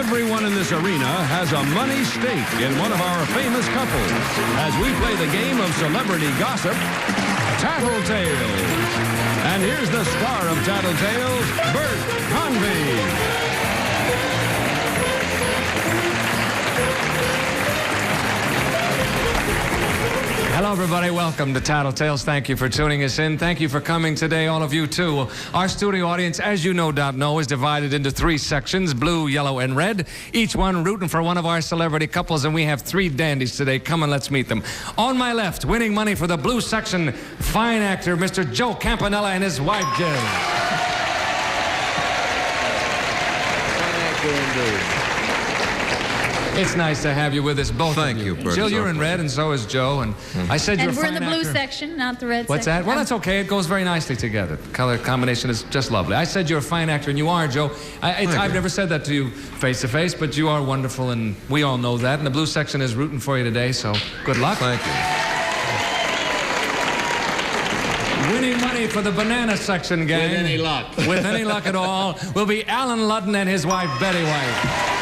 Everyone in this arena has a money stake in one of our famous couples as we play the game of celebrity gossip, Tattletales. And here's the star of Tattletales, Bert Convy. Hello, everybody. Welcome to Tattletales. Thank you for tuning us in. Thank you for coming today, all of you, too. Our studio audience, as you no doubt know, is divided into 3 sections, blue, yellow, and red, each one rooting for one of our celebrity couples, and we have 3 dandies today. Come on, let's meet them. On my left, winning money for the blue section, fine actor, Mr. Joe Campanella and his wife, Jill. Fine actor indeed. It's nice to have you with us, both Thank you, Bert. Jill, you're in red, and so is Joe. And I said you're a fine actor. And we're in the blue section, not the red section. What's that? Well, that's okay. It goes very nicely together. The color combination is just lovely. I said you're a fine actor, and you are, Joe. I've never said that to you face-to-face, but you are wonderful, and we all know that. And the blue section is rooting for you today, so good luck. Thank you. Winning money for the banana section, gang. With any luck. With any luck at all, will be Alan Ludden and his wife, Betty White.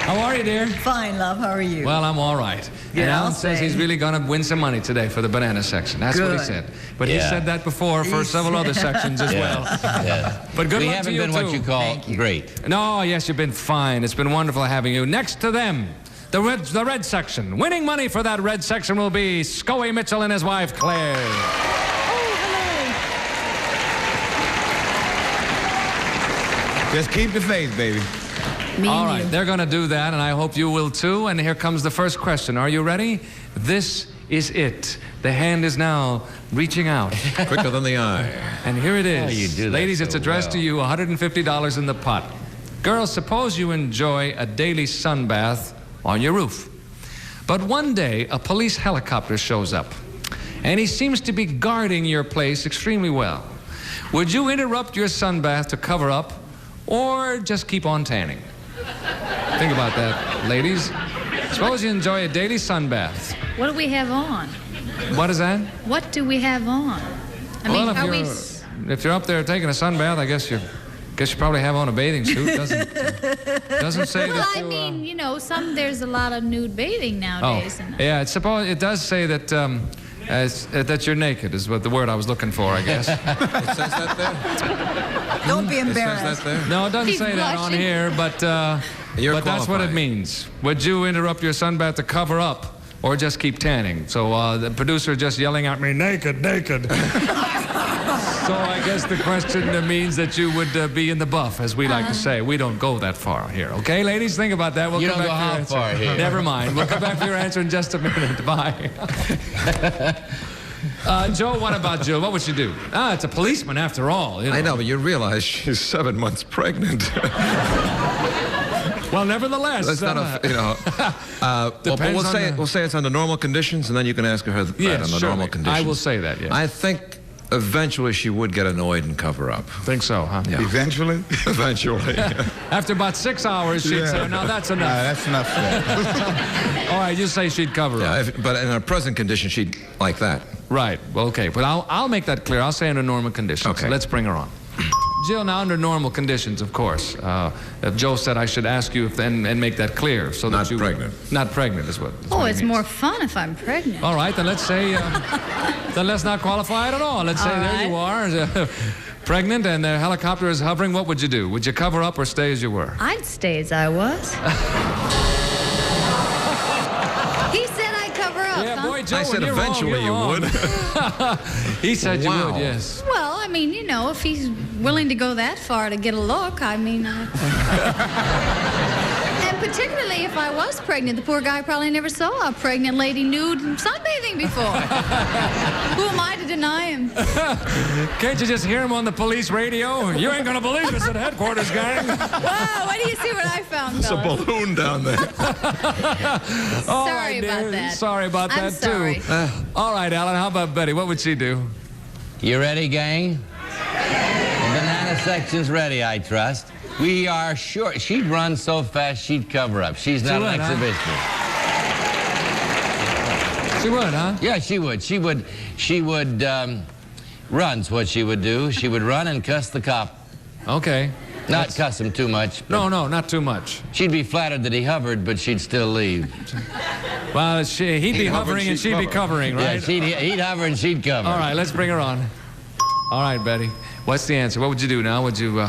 How are you, dear? Fine, love. How are you? Well, I'm all right. Yeah, and Alan says he's really going to win some money today for the banana section. That's what he said. But he said that before for several other sections as well. Yeah. But good we luck haven't to you, been what you call great. No, yes, you've been fine. It's been wonderful having you. Next to them, the red section. Winning money for that red section will be Scoey Mitchell and his wife, Claire. Just keep the faith, baby. All right, they're going to do that, and I hope you will too. And here comes the first question. Are you ready? This is it. The hand is now reaching out. Quicker than the eye. And here it is. Oh, you do that Ladies, so it's addressed to you, $150 in the pot. Girls, suppose you enjoy a daily sunbath on your roof. But one day, a police helicopter shows up, and he seems to be guarding your place extremely well. Would you interrupt your sunbath to cover up, or just keep on tanning? Think about that, ladies. Suppose you enjoy a daily sunbath. What do we have on? What is that? What do we have on? I mean, Well, if you're up there taking a sunbath, I guess you probably have on a bathing suit. Doesn't say well, that I you, mean, you know, there's a lot of nude bathing nowadays. Oh, yeah. It does say that that you're naked is what the word I was looking for, I guess. It says that there? Don't be It embarrassed. says that there? No, it doesn't He's say that on blushing. here, but that's what it means. Would you interrupt your sunbath to cover up, or just keep tanning? So the producer just yelling at me, naked, naked. So I guess the question means that you would be in the buff, as we like to say. We don't go that far here, okay, ladies? Think about that. We'll You come don't back go to your how answer. far here? Never mind. We'll come back to your answer in just a minute. Bye. Joe, what about Jill? What would she do? It's a policeman after all. You know. I know, but you realize she's 7 months pregnant. Well, nevertheless. That's not a, you know. But we'll say it's under normal conditions, and then you can ask her that under normal conditions. I will say that, yes. I think eventually she would get annoyed and cover up. Think so, huh? Yeah. Eventually? Eventually. After about 6 hours, she'd say, no, that's enough. That's enough. All right, you say she'd cover up. But in her present condition, she'd like that. Right. Well, okay. But I'll make that clear. I'll say under normal conditions. Okay. Let's bring her on. Jill, now under normal conditions, of course. Joe said I should ask you and make that clear. So Not that you pregnant. Not pregnant is what. Oh, it's more fun if I'm pregnant. All right, then let's say, then let's not qualify it at all. Let's say there you are, pregnant, and the helicopter is hovering. What would you do? Would you cover up or stay as you were? I'd stay as I was. He said I'd cover up, Yeah, huh? boy, Joe, I said you're eventually wrong, you're you wrong. He said you would, yes. Well, I mean, you know, if he's willing to go that far to get a look, I mean... And particularly if I was pregnant, the poor guy probably never saw a pregnant lady nude sunbathing before. Who am I to deny him? Can't you just hear him on the police radio? You ain't gonna believe us at headquarters, gang. Wow, what do you see what I found, There's a fellas? balloon down there. Sorry about that. Sorry about I'm that, sorry. too. All right, Alan, how about Betty? What would she do? You ready, gang? The banana section's ready, I trust. We are sure. She'd run so fast, she'd cover up. She's not an exhibitionist. She would, huh? Yeah, she would. She would Run's what she would do. She would run and cuss the cop. Okay. Not cuss him too much. No, not too much. She'd be flattered that he hovered, but she'd still leave. Well, he'd be hovering and she'd be covering, right? Yeah, he'd hover and she'd cover. All right, let's bring her on. All right, Betty. What's the answer? What would you do now? Would you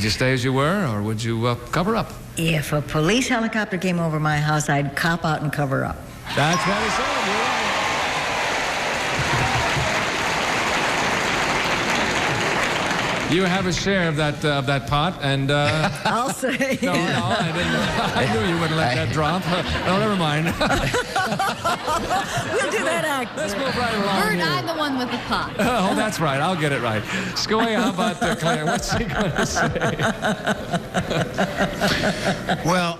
stay as you were, or would you cover up? If a police helicopter came over my house, I'd cop out and cover up. That's what he said. You're right. You have a share of that pot, and I'll say. No, I didn't. I knew you wouldn't let that drop. No, never mind. We'll do that act. Let's move right along. Bert, here. I'm the one with the pot. Oh, that's right. I'll get it right. Scoey, how about Claire? What's he going to say? Well,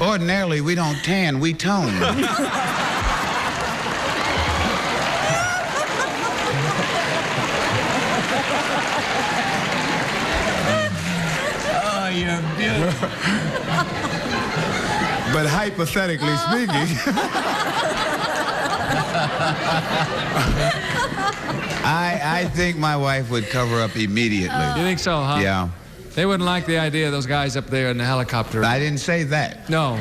ordinarily we don't tan, we tone. Oh, you're beautiful. But hypothetically speaking, I think my wife would cover up immediately. You think so, huh? Yeah. They wouldn't like the idea of those guys up there in the helicopter. I didn't say that. No.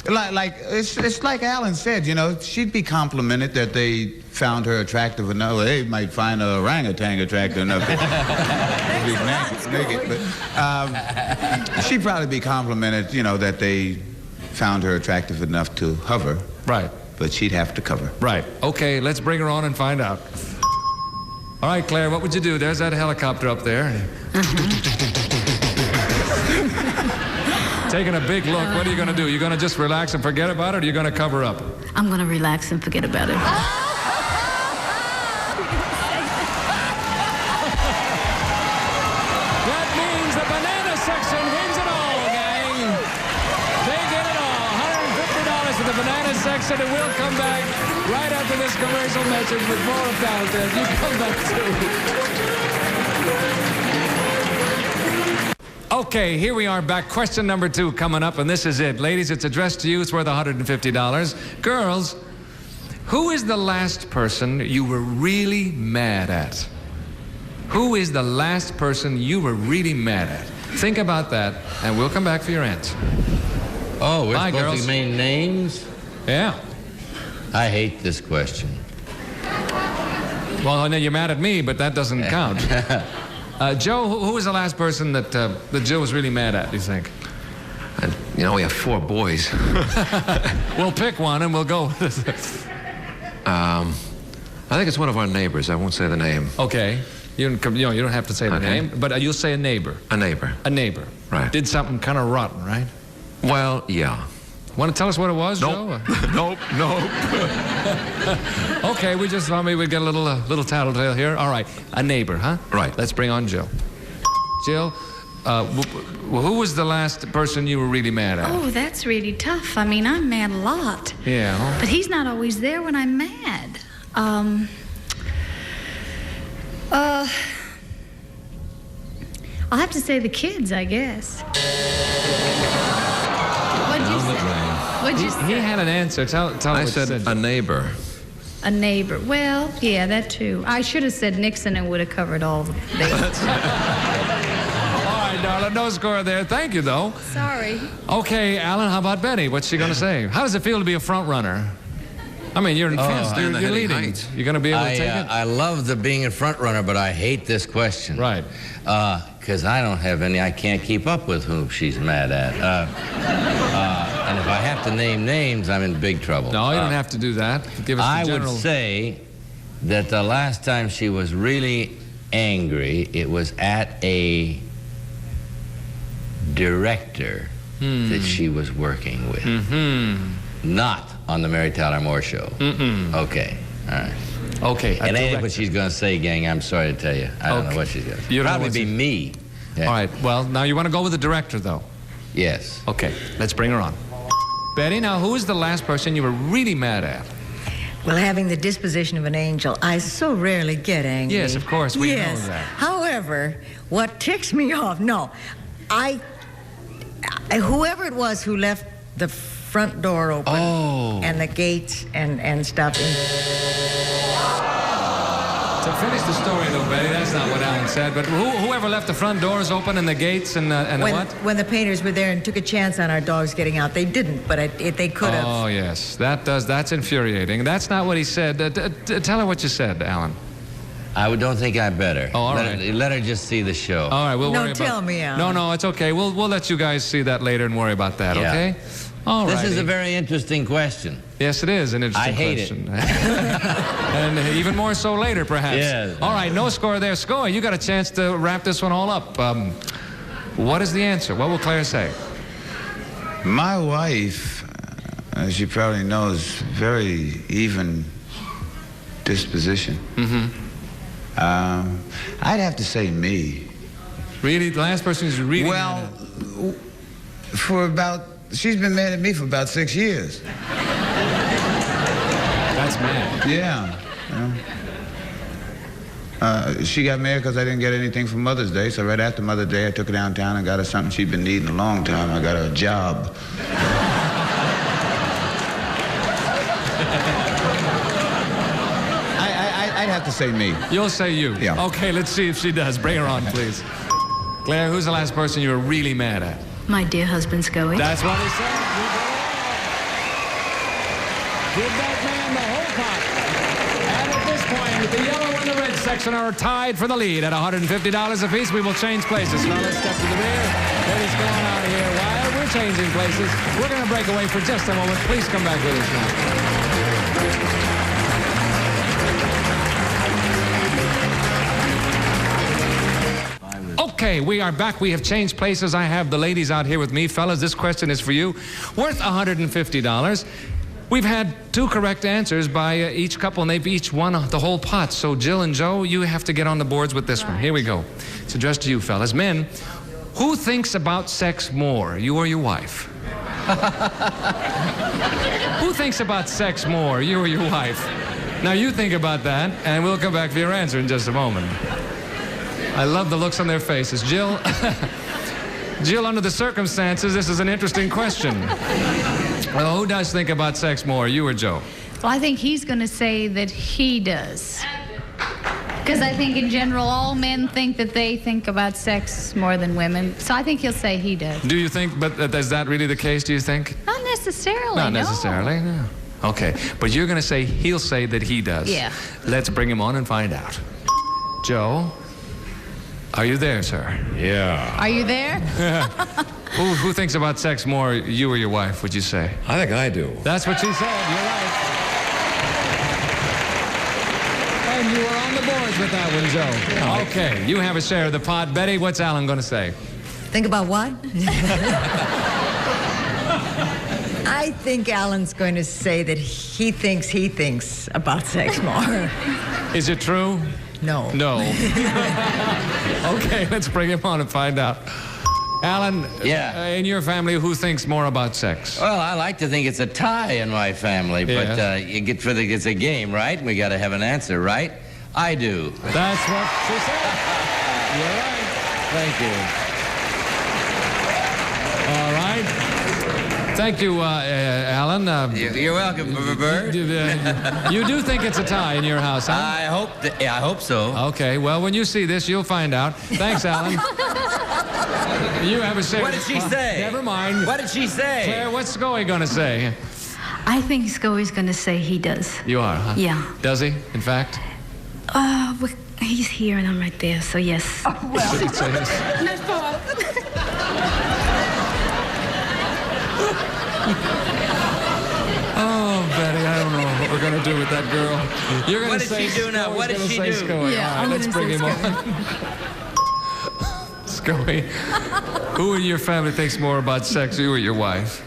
But it's like Alan said, you know, she'd be complimented that they found her attractive enough. Well, they might find a orangutan attractive enough to be naked. But she'd probably be complimented, you know, that they found her attractive enough to hover. Right. But she'd have to cover. Right. Okay, let's bring her on and find out. All right, Claire, what would you do? There's that helicopter up there. Taking a big look. What are you going to do? You going to just relax and forget about it, or are you going to cover up? I'm going to relax and forget about it. That means the banana section wins it all, gang. They get it all. $150 for the banana section, and we'll come back right after this commercial message with more of Tattletale. You come back too. Okay, here we are back. Question number 2 coming up, and this is it. Ladies, it's addressed to you. It's worth $150. Girls, who is the last person you were really mad at? Who is the last person you were really mad at? Think about that, and we'll come back for your answer. Oh, we're Bye, supposed girls. to name names? Yeah. I hate this question. Well, I know you're mad at me, but that doesn't count. Joe, who was the last person that Jill was really mad at, do you think? And, you know, we have 4 boys. We'll pick one and we'll go with it. I think it's one of our neighbors. I won't say the name. Okay. You don't have to say the name, but you'll say a neighbor. A neighbor. A neighbor. Right. Did something kind of rotten, right? Well, yeah. Want to tell us what it was, Nope. Joe? Nope. Okay, we just thought maybe we'd get a little tattletale here. All right, a neighbor, huh? Right. Let's bring on Jill. Jill, who was the last person you were really mad at? Oh, that's really tough. I mean, I'm mad a lot. Yeah. But he's not always there when I'm mad. I'll have to say the kids, I guess. What'd you say? He had an answer. Tell I what said you a neighbor. A neighbor. Well, yeah, that too. I should have said Nixon and would have covered all the bases. All right, darling, no score there. Thank you, though. Sorry. Okay, Alan, how about Betty? What's she going to say? How does it feel to be a front runner? I mean, you're in front. stand the You're heady leading. heights. You're going to be able to take it? I love the being a front runner, but I hate this question. Right. Because I don't have any, I can't keep up with whom she's mad at. And if I have to name names, I'm in big trouble. No, you don't have to do that. Give us I the general. would say that the last time she was really angry, it was at a director that she was working with. Not on the Mary Tyler Moore Show. Okay, all right. Okay. It ain't what she's going to say, gang. I'm sorry to tell you. I don't know what she's going to say. You don't know Probably what be me. Yeah. All right. Well, now you want to go with the director, though. Yes. Okay. Let's bring her on. Betty, now who is the last person you were really mad at? Well, having the disposition of an angel, I so rarely get angry. Yes, of course, we know that. However, what ticks me off, whoever it was who left the front door open and the gates and stuff. To finish the story, though, Betty, that's not what Alan said. But whoever left the front doors open and the gates and what? When the painters were there and took a chance on our dogs getting out, they didn't, but they could have. Oh, yes. That's infuriating. That's not what he said. Tell her what you said, Alan. I don't think I better. Oh, all right. Let her just see the show. All right, we'll worry No, about... tell me, Alan. No, it's okay. We'll let you guys see that later and worry about that, Yeah. okay? All right. This is a very interesting question. Yes, it is an interesting I hate question. And even more so later, perhaps. Yes. All right, no score there. Scoy, you got a chance to wrap this one all up. What is the answer? What will Claire say? My wife, as you probably know, is very even disposition. Mm-hmm. I'd have to say me. Really? The last person who's really... Well, she's been mad at me for about 6 years. That's mad. Yeah. She got mad because I didn't get anything for Mother's Day, so right after Mother's Day, I took her downtown and got her something she'd been needing a long time. I got her a job. I'd have to say me. You'll say you? Yeah. Okay, let's see if she does. Bring her on, please. Claire, who's the last person you were really mad at? My dear husband, Scoey. That's what he said. Give that man the whole pot. And at this point, the yellow and the red section are tied for the lead at $150 apiece. We will change places. Now let's step to the rear. Ladies, go on out of here. While we're changing places, we're going to break away for just a moment. Please come back with us now. Okay, we are back. We have changed places. I have the ladies out here with me. Fellas, this question is for you. Worth $150. We've had 2 correct answers by each couple, and they've each won the whole pot. So Jill and Joe, you have to get on the boards with this one. Here we go. It's addressed to you, fellas. Men, who thinks about sex more, you or your wife? Who thinks about sex more, you or your wife? Now, you think about that, and we'll come back for your answer in just a moment. I love the looks on their faces. Jill, Jill, under the circumstances, this is an interesting question. Well, who does think about sex more, you or Joe? Well, I think he's going to say that he does. Because I think in general, all men think that they think about sex more than women. So I think he'll say he does. Do you think, but is that really the case, do you think? Not necessarily, Not necessarily, no. Okay, but you're going to say he'll say that he does. Yeah. Let's bring him on and find out. Joe, are you there, sir? Yeah. Are you there? Who thinks about sex more, you or your wife, would you say? I think I do. That's what she said. You're right. And you were on the boards with that one, Joe. Okay, you have a share of the pot. Betty, what's Alan going to say? Think about what? I think Alan's going to say that he thinks about sex more. Is it true? No. No. Okay, let's bring him on and find out. Alan, Yeah. In your family, who thinks more about sex? Well, I like to think it's a tie in my family, but you get for it's a game, right? We got to have an answer, right? I do. That's what she said. You're right. Thank you. All right. Thank you, Alan. You're welcome, Bert. You do think it's a tie in your house, huh? I hope so. Okay, well, when you see this, you'll find out. Thanks, Alan. You have a say. What did she say? Never mind. What did she say? Claire, what's Scoey going to say? I think Scoey's going to say he does. You are, huh? Yeah. Does he, in fact? Well, he's here and I'm right there, so yes. Oh, well. Oh, Betty, I don't know what we're going to do with that girl. You're going What to did say she do now? What did she do? Scoey. Yeah, All right, I'm let's gonna bring say him on. Scoey, who in your family thinks more about sex, you or your wife?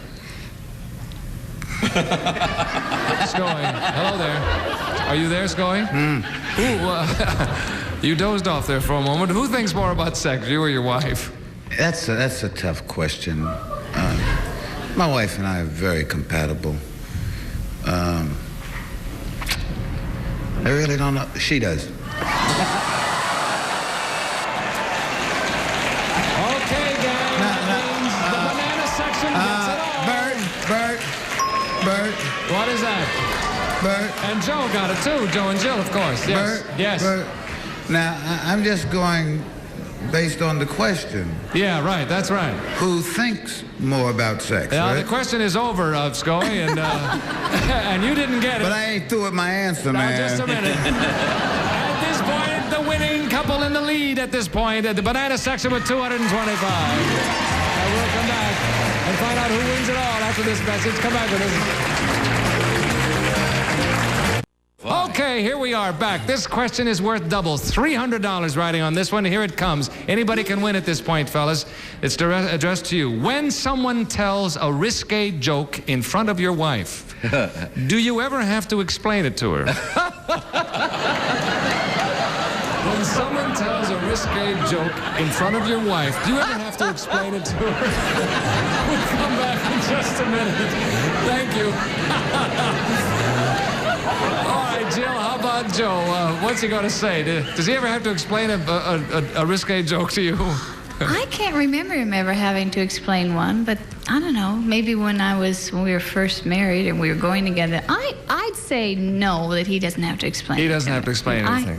Scoey, hello there. Are you there, Scoey? You dozed off there for a moment. Who thinks more about sex, you or your wife? That's a tough question. My wife and I are very compatible. I really don't know. She does. Okay, gang. That means the banana section gets it all. Bert. What is that? Bert. And and Joe got it too. Joe and Jill, of course. Yes. Bert, Yes. Bert, now, I'm just going based on the question. Yeah, right. That's right. Who thinks more about sex, Now, right? the question is over, Scoey, and and you didn't get it. But I ain't through with my answer, Now, man. just a minute. At this point, the winning couple in the lead at this point at the banana section with 225. And we'll come back and find out who wins it all after this message. Come back with us. Okay, here we are back. This question is worth double. $300 riding on this one. Here it comes. Anybody can win at this point, fellas. It's addressed to you. When someone tells a risque joke in front of your wife, do you ever have to explain it to her? When someone tells a risque joke in front of your wife, do you ever have to explain it to her? We'll come back in just a minute. Thank you. All right, Jill, how about Joe? What's he going to say? Does he ever have to explain a risque joke to you? I can't remember him ever having to explain one, but I don't know. Maybe when we were first married and we were going together, I'd say no, that he doesn't have to explain. He doesn't have to explain anything.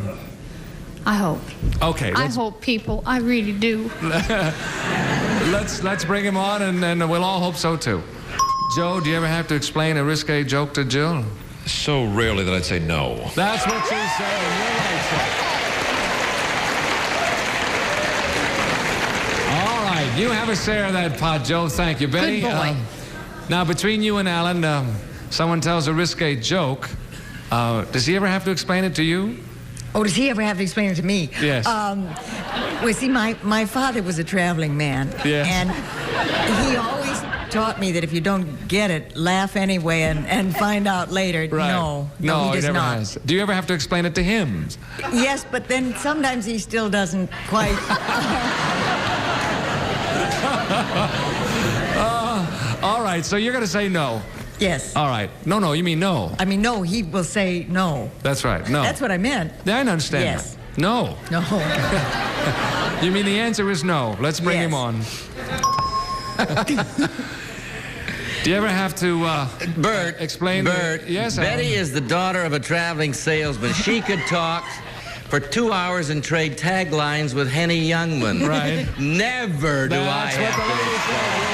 I hope. Okay. I hope people. I really do. Let's bring him on, and we'll all hope so too. Joe, do you ever have to explain a risque joke to Jill? So rarely that I'd say no. That's what she's saying. You're right, sir. All right, you have a share of that pot, Joe. Thank you, Betty. Good boy. Now, between you and Alan, someone tells a risque joke. Does he ever have to explain it to you? Oh, does he ever have to explain it to me? Yes. Well, see, my father was a traveling man. Yes. And he always taught me that if you don't get it, laugh anyway and find out later. Right. No, he does never not. has. Do you ever have to explain it to him? Yes, but then sometimes he still doesn't quite. All right, so you're going to say no. Yes. All right. No, you mean no. I mean, no, he will say no. That's right, no. That's what I meant. I understand. Yes. That. No. No. You mean the answer is no. Let's bring Yes. him on. Do you ever have to Bert, explain? Bert, Yes, Betty Alan? is the daughter of a traveling salesman. She could talk for 2 hours and trade taglines with Henny Youngman. Right. Never do I That's what have the to lady said.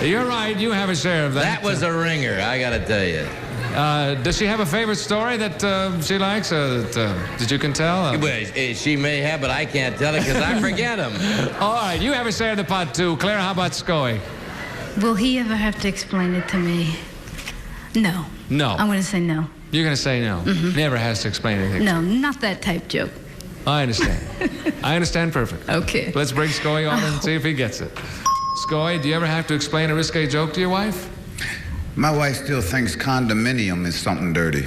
You're right. You have a share of that. That was a ringer, I gotta tell you. Does she have a favorite story that she likes? That you can tell? Well, she may have, but I can't tell it because I forget them. All right. You have a share of the pot too. Claire, how about Scoey? Will he ever have to explain it to me? No. No. I'm going to say no. You're going to say no. Never has to explain anything. No, not that type joke. I understand. I understand perfectly. Okay. Let's bring Scoey on and see if he gets it. Scoey, do you ever have to explain a risque joke to your wife? My wife still thinks condominium is something dirty.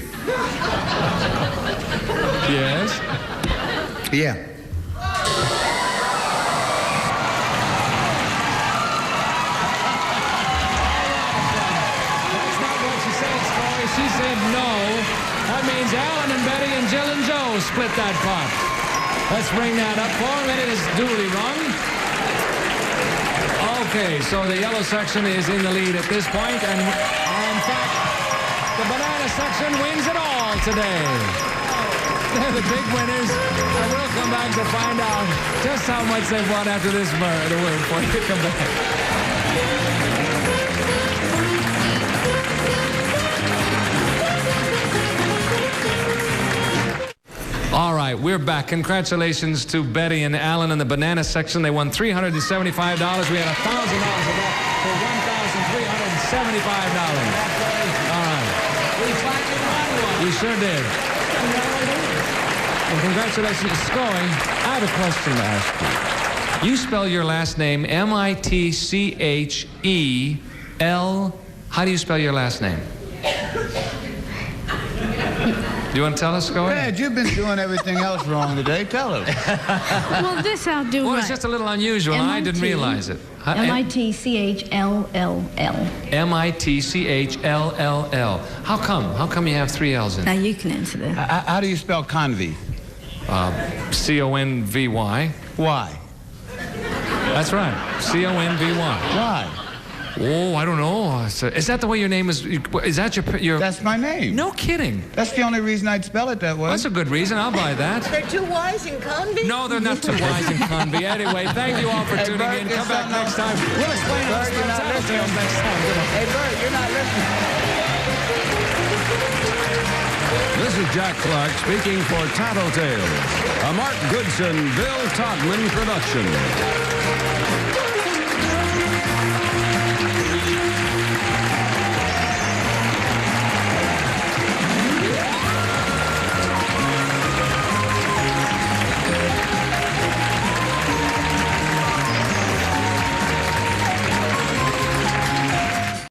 Yes. Yeah. That's not what she said, Scoey. She said no. That means Alan and Betty and Jill and Joe split that pot. Let's bring that up for him. It is duly run. Okay, so the yellow section is in the lead at this point, and in fact, the banana section wins it all today. They're the big winners, and we'll come back to find out just how much they've won after this the win for you. Come back. All right, we're back. Congratulations to Betty and Alan in the banana section. They won $375. We had $1,000 of that for $1,375. All right. We finally won one. You sure did. Well, congratulations. Scoey, I have a question to ask you. You spell your last name M-I-T-C-H-E-L. How do you spell your last name? Do you want to tell us, Scoey? Dad, you've been doing everything else wrong today. Tell us. Well, this I'll do Well, right. it's just a little unusual, and I didn't realize it. M-I-T-C-H-L-L-L. M-I-T-C-H-L-L-L. How come? How come you have 3 L's in Now it? you can answer that. How do you spell convy? C-O-N-V-Y. Why? That's right. C-O-N-V-Y. Why? Oh, I don't know. Is that the way your name is? Is that your... That's my name. No kidding. That's the only reason I'd spell it that way. That's a good reason. I'll buy that. They're too wise in Conby? No, they're not too wise in Conby. Anyway, thank you all for tuning Bert, in. Come back next time. We'll explain how to Bert, you're not tattle listening. tales next time. Hey, Bert, you're not listening. This is Jack Clark speaking for Tattletales, a Mark Goodson, Bill Todman production.